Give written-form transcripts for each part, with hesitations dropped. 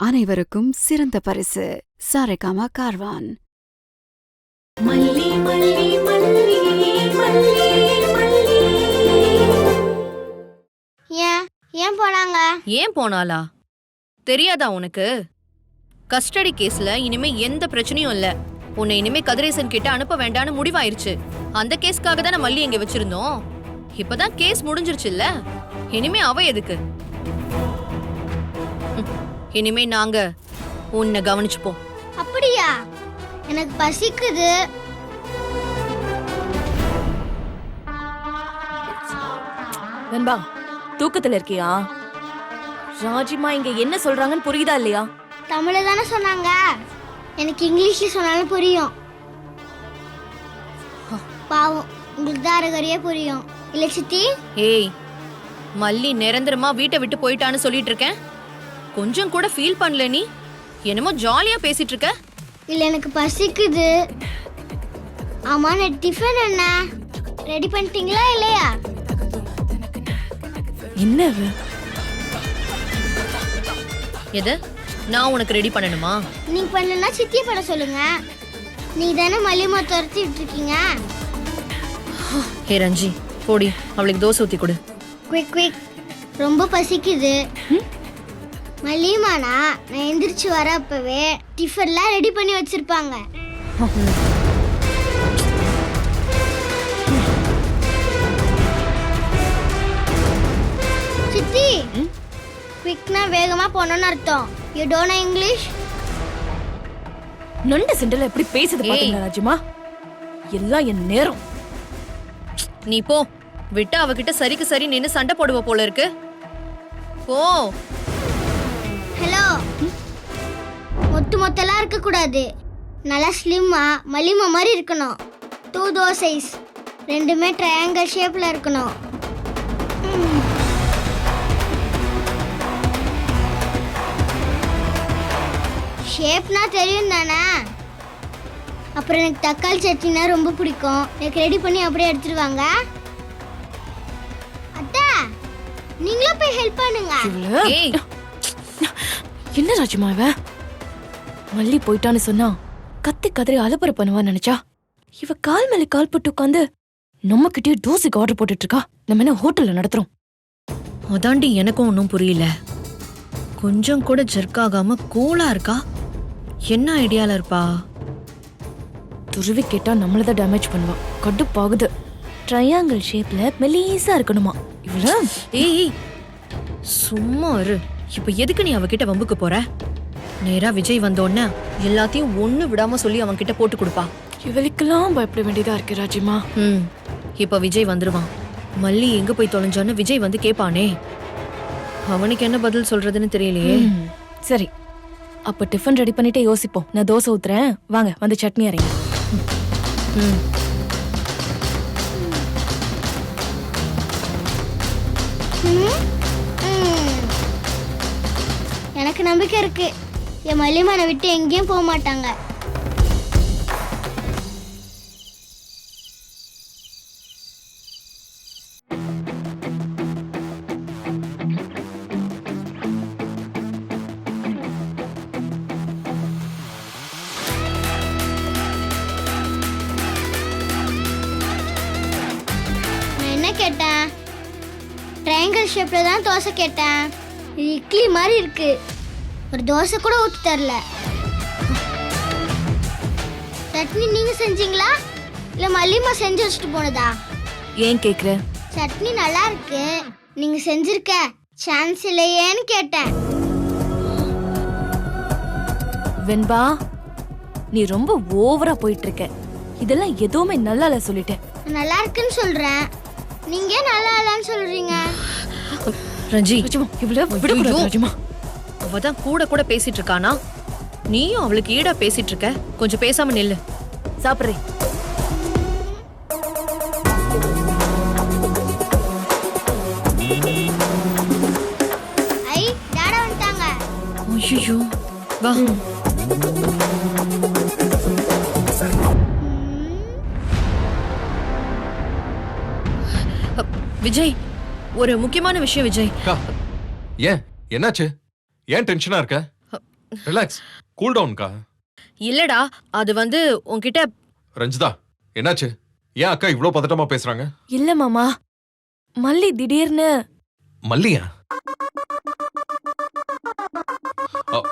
அனைவருக்கும் சிறந்த பரிசு சாரேகாமா கார்வான். மல்லி மல்லி மல்லி மல்லி மல்லி. ஏன் போனாங்க? ஏன் போனாலா தெரியாதா உனக்கு? கஸ்டடி கேஸ்ல இனிமே எந்த பிரச்சனையும் இல்ல. உன்னை இனிமே கதிரேசன் கிட்ட அனுப்ப வேண்டான்னு முடிவாயிருச்சு. அந்த கேஸ்க்காக தானே மல்லி எங்க வச்சிருந்தோம். இப்பதான் கேஸ் முடிஞ்சிருச்சுல்ல, இனிமே அவ எதுக்கு? இனிமே நாங்க உன்னை கவனிச்சுப்போம். அப்படியா? எனக்கு பசிக்குது. நண்பா, தூக்கத்துல இருக்கியா? ராஜிமா இங்க என்ன சொல்றாங்கன்னு புரியுதா இல்லையா? தமிழ்ல தானே சொன்னாங்க, எனக்கு இங்கிலீஷ்ல சொன்னாலும் புரியும். பாவம், உங்களுக்கு தான் அரைகுறையே புரியும் இல்ல சித்தி? ஏய், மல்லி நிரந்தரமா வீட்டை விட்டு போயிட்டான்னு சொல்லிட்டு இருக்கேன். கொஞ்சம் கூட ஃபீல் பண்ணல நீ? என்னமோ ஜாலியா பேசிட்டு இருக்க. இல்ல எனக்கு பசிக்குது. ஆமா, நான் டிஃபன் என்ன ரெடி பண்ணிட்டீங்களா இல்லையா? என்ன எது? நான் உனக்கு ரெடி பண்ணணுமா? நீங்க பண்ணலன்னா சித்தியை பண்ண சொல்லுங்க. நீ தானே மல்லிமா துரத்தி விட்டுருக்கீங்க. ஹே ரஞ்சி, போடி, அவளுக்கு தோசை ஊத்தி கொடு. குயிக் குயிக், ரொம்ப பசிக்குது. மல்லிமானா நான் எந்திரிச்சு வர அப்பவே டிஃபன்லாம் ரெடி பண்ணி வச்சிருப்பாங்க. சித்தி, குயிக்னா வேகமா போனோம்னு அர்த்தம். You don't know English? நொண்ட சிண்டல எப்படி பேசுது பாத்தீங்களா ராஜிமா? எல்லாம் என் நேரம். நீ போ, விட்டு அவகிட்ட சரிக்கு சரி நின்னு சண்டை போடுவ போல இருக்கு. போ. ஹலோ, மொத்தெல்லாம் இருக்க கூடாது. நல்லா ஸ்லிம்மா மல்லிமா மாதிரி இருக்கணும். 2 தோசைஸ், ரெண்டுமே ட்ரையாங்கிள் ஷேப்ல இருக்கணும். ஷேப்னா தெரியும் தானே? அப்புறம் எனக்கு தக்காளி சட்னினா ரொம்ப பிடிக்கும். எனக்கு ரெடி பண்ணி அப்படியே எடுத்துருவாங்க. அத்தை, நீங்களும் போய் ஹெல்ப் பண்ணுங்க. ஏய், என்ன ராஜிமா இவ? மல்லி போயிட்டான்னு சொன்னா கத்தி கதறி அலப்பறை பண்ணுவா நினைச்சா, இவ கால் மேல கால் போட்டு உட்காந்து நம்ம கிட்டே தோசைக்கு ஆர்டர் போட்டுட்டு இருக்கா. நம்ம என்ன ஹோட்டல்ல நடத்துறோம்? அதாண்டி எனக்கும் ஒன்றும் புரியல. கொஞ்சம் கூட ஜெர்க்காகாம கூலா இருக்கா. என்ன ஐடியால இருப்பா? துருவி கேட்டா நம்மளதான் டேமேஜ் பண்ணுவா. கடுப்பாகுது. ட்ரையாங்கிள் ஷேப்ல மெலீஸா இருக்கணுமா இவ்வளவு? ஏய், சும்மா இரு. இப்ப எதுக்கு நீ அவகிட்ட வம்புக்கு போற? நேரா விஜய் வந்தோடனே எல்லாத்தையும் ஒண்ணு விடாம சொல்லி அவன் கிட்ட போட்டு கொடுப்பா. இவளுக்கெல்லாம் பயப்பட வேண்டியதா இருக்கு ராஜிமா. இப்ப விஜய் வந்துருவான். மல்லி எங்க போய் தொலைஞ்சான்னு விஜய் வந்து கேப்பானே. அவனுக்கு என்ன பதில் சொல்றதுன்னு தெரியலையே. சரி, அப்ப டிஃபன் ரெடி பண்ணிட்டே யோசிப்போம். நான் தோசை ஊத்துறேன், வாங்க வந்து சட்னி அரைங்க. எனக்கு நம்பிக்கை இருக்கு, என் மல்லிமானை விட்டு எங்கேயும் போக மாட்டாங்க. நான் என்ன கேட்டேன்? ட்ரையாங்கிள் ஷேப்ல தான் தோசை கேட்டேன். இது இட்லி மாதிரி இருக்கு. ஒரு தோசை கூட ஊத்தி தரல. சட்னி நீங்க செஞ்சீங்களா இல்ல மல்லிமா செஞ்சு வச்சுட்டு போனதா? ஏன் கேக்குற? சட்னி நல்லா இருக்கு, நீங்க செஞ்சிருக்க சான்ஸ் இல்லையேன்னு கேட்டேன். வெண்பா, நீ ரொம்ப ஓவரா போயிட்டு இருக்க. இதெல்லாம் எதுவுமே நல்லா இல்ல சொல்லிட்டேன். நல்லா இருக்குன்னு சொல்றேன், நீங்க நல்லா இல்லைன்னு சொல்றீங்க. ரஞ்சி, இவ்வளவு விடக்கூடாது ராஜிமா. அவதான் கூட கூட பேசிட்டு இருக்கானா? நீயும் அவளுக்கு ஈடா பேசிட்டு இருக்க. கொஞ்சம் பேசாம நில்லு. சாப்பிடுறேன். ஐ, டாடா வந்துட்டாங்க. ஐயோ, வா. விஜய், ஒரு முக்கியமான விஷயம் விஜய். ஏன் என்னாச்சு? ஏன் டென்ஷனா இருக்க? ரிலாக்ஸ், கூல் டவுன்க்கா. இல்லடா, அது வந்து உன்கிட்ட ரஞ்சிதா, என்னாச்சு? ஏன் அக்கா இவ்ளோ பதட்டமா பேசுறாங்க? இல்ல மாமா, மல்லி திடீர்னு மல்லியா? அ,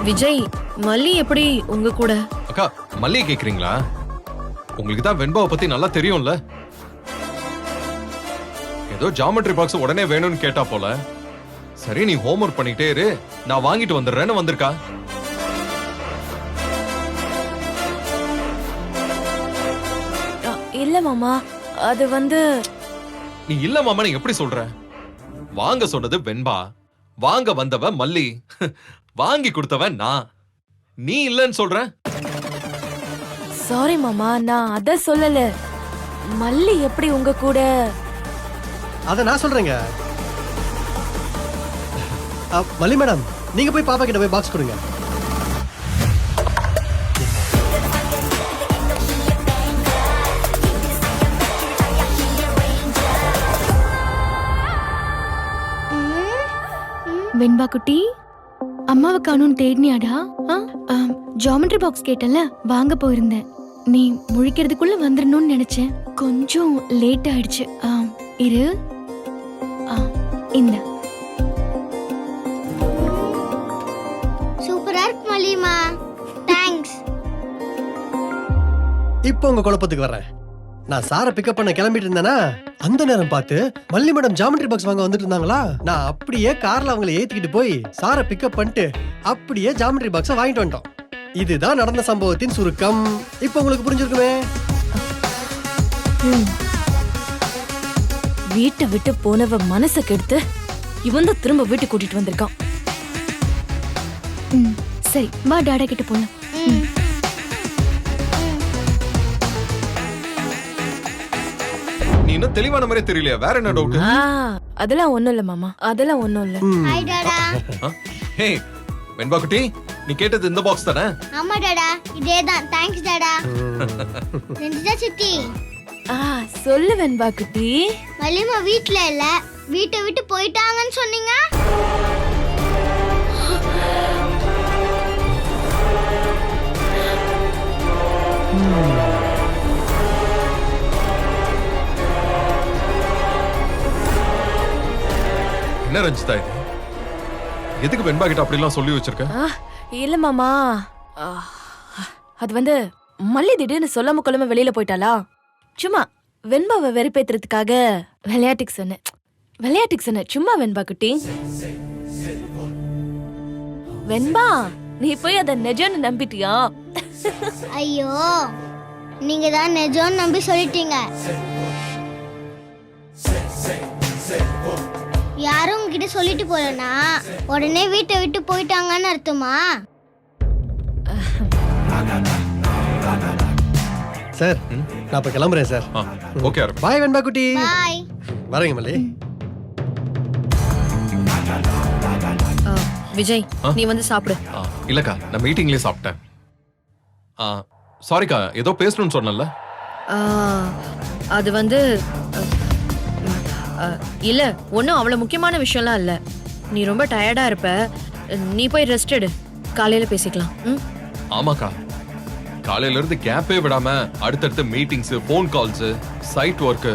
விஜய், மல்லி எப்படி உங்க கூட? அக்கா மல்லியை கேக்குறீங்களா? உங்களுக்கு தான் வெண்பாவை பத்தி நல்லா தெரியும்ல. ஏதோ ஜாமெட்ரி பாக்ஸ் உடனே வேணும்னு கேட்டா போல. சரி, நீ ஹோம்வொர்க் பண்ணிட்டே இரு, நான் வாங்கிட்டு வந்துடுறேன்னு வந்திருக்கா. இல்ல மாமா, அது வந்து நீ இல்ல மாமா, நீ எப்படி சொல்ற? வாங்க சொன்னது வெண்பா, வாங்க வந்தவ மல்லி, வாங்கி கொடுத்தவன் நான். நீ இல்லன்னு சொல்ற? சாரி மாமா, நான் அத சொல்லல. மல்லி எப்படி உங்க கூட? அத நான் சொல்றேங்க. மல்லி மேடம், நீங்க போய் பாப்பா கிட்ட போய் பாக்ஸ் கொடுங்க. வெண்பா குட்டி, அம்மாவை காணும் தேடினியாடா? ஜாமெட்ரி பாக்ஸ் கேட்டல, வாங்க போயிருந்தேன். நீ முழிக்கிறதுக்குள்ள வந்துடணும்னு நினைச்சேன், கொஞ்சம் லேட் ஆயிடுச்சு. இரு, இந்த சூப்பரா இருக்கு மல்லிமா, தேங்க்ஸ். இப்போ உங்க குழப்பத்துக்கு வர்றேன். நான் சாரை பிக்கப் பண்ண கிளம்பிட்டு இருந்தேனா, அந்த நேரம் பார்த்து மல்லி மேடம் ஜாமெட்ரி பாக்ஸ் வாங்க வந்துட்டு இருந்தாங்களா. நான் அப்படியே கார்ல அவங்களை ஏத்திக்கிட்டு போய் சாரை பிக்கப் பண்ணிட்டு அப்படியே ஜாமெட்ரி பாக்ஸை வாங்கிட்டு வந்துட்டோம். இதுதான் நடந்த சம்பவத்தின் சுருக்கம். இப்போ உங்களுக்கு புரிஞ்சிருக்குமே. வீட்டை விட்டு போனவ மனசை கெடுத்து இவன் தான் திரும்ப வீட்டுக்கு கூட்டிட்டு வந்திருக்கான். சரி, வா டாடா கிட்ட போலாம். நீ இன்னும் தெளிவான மாதிரி தெரியலையா? வேற என்ன டவுட்? அதெல்லாம் ஒண்ணும் இல்ல மாமா, அதெல்லாம் ஒண்ணும் இல்ல. ஹாய் டாடா. ஹே வெண்பா குட்டி, நீ கேட்டது இந்த பாக்ஸ் தானே? ஆமா டாடா, இதேதான். தேங்க்ஸ் டாடா. ரஞ்சிதா சித்தி, சொல்லு வெண்பா குட்டி. மல்லிமா வீட்ல இல்ல, வீட்டை விட்டு போயிட்டாங்கன்னு சொன்னீங்க. என்ன ரஞ்சிதா இது? எதுக்கு வெண்பா கிட்ட அப்படிலாம் சொல்லி வச்சிருக்க? இல்ல மாமா, அது வந்து மல்லி திடீர்னு சொல்லாம கொள்ளாம வெளியில போயிட்டாளா. சும்மா வெண்பாவை வெறுப்பேத்துறதுக்காக விளையாட்டுக்கு சொன்னேன். சும்மா வெண்பா குட்டி. வெண்பா, நீ போய் அத நிஜம்னு நம்பிட்டியா? ஐயோ, நீங்க தான் நிஜம்னு நம்பி சொல்லிட்டீங்க. யாரும் உங்ககிட்ட சொல்லிட்டு போலனா உடனே வீட்டை விட்டு போயிட்டாங்கன்னு அர்த்தமா? சார், நான் இப்ப கிளம்புறேன் சார். ஓகே, பாய் வெண்பா குட்டி. பாய். வரேங்க மல்லி. விஜய், நீ வந்து சாப்பிடு. இல்லக்கா, நான் மீட்டிங்லயே சாப்பிட்டேன். சாரிக்கா, ஏதோ பேசணும்னு சொன்னல. அது வந்து இல்ல, ஒன்றும் அவ்வளோ முக்கியமான விஷயம்லாம் இல்லை. நீ ரொம்ப டயர்டா இருப்ப, நீ போய் ரெஸ்ட் எடு, காலையில பேசிக்கலாம். ஆமாக்கா, காலையில இருந்து கேப்பே விடாம அடுத்தடுத்த meetings, phone calls, side work,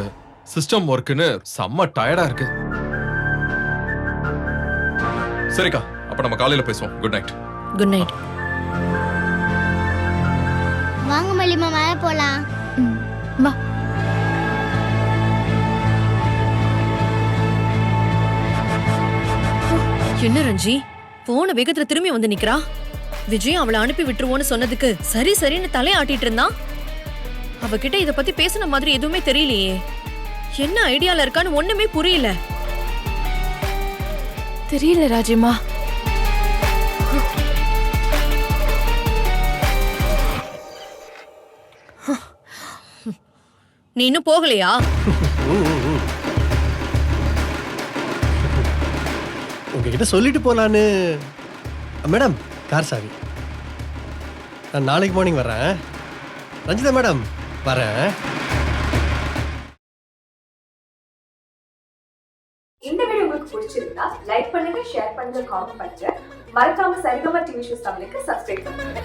system ஒர்க்னு செம்ம டயர்டா இருக்கு. சரிக்கா, அப்ப நம்ம காலையில பேசுவோம். Good night. Good night. வாங்க மல்லிமா, மேலே போலாம். வா. என்ன ரஞ்சி போன வேகத்துல திரும்பி வந்து நிக்கிறா? விஜய் அவளை அனுப்பி விட்டுருவோன்னு சொன்னதுக்கு சரி சரின்னு தலையாட்டிட்டு இருந்தான். அவகிட்ட இத பத்தி பேசின மாதிரி எதுவுமே தெரியலையே. என்ன ஐடியால இருக்கான்னு ஒண்ணுமே புரியல. தெரியல ராஜிமா. நீ இன்னும் போகலையா? உங்ககிட்ட சொல்லிட்டு போலான்னு. மேடம், கார் சாவி. நான் நாளைக்கு மார்னிங் வரேன். ரஞ்சிதா மேடம், வரேன். இந்த வீடியோ உங்களுக்கு பிடிச்சிருந்தா லைக் பண்ணுங்க, ஷேர் பண்ணுங்க, காமெண்ட் பண்ணுங்க. மறக்காம சரிகமா டிவி ஷோஸ் தமிழுக்கு சப்ஸ்கிரைப் பண்ணுங்க.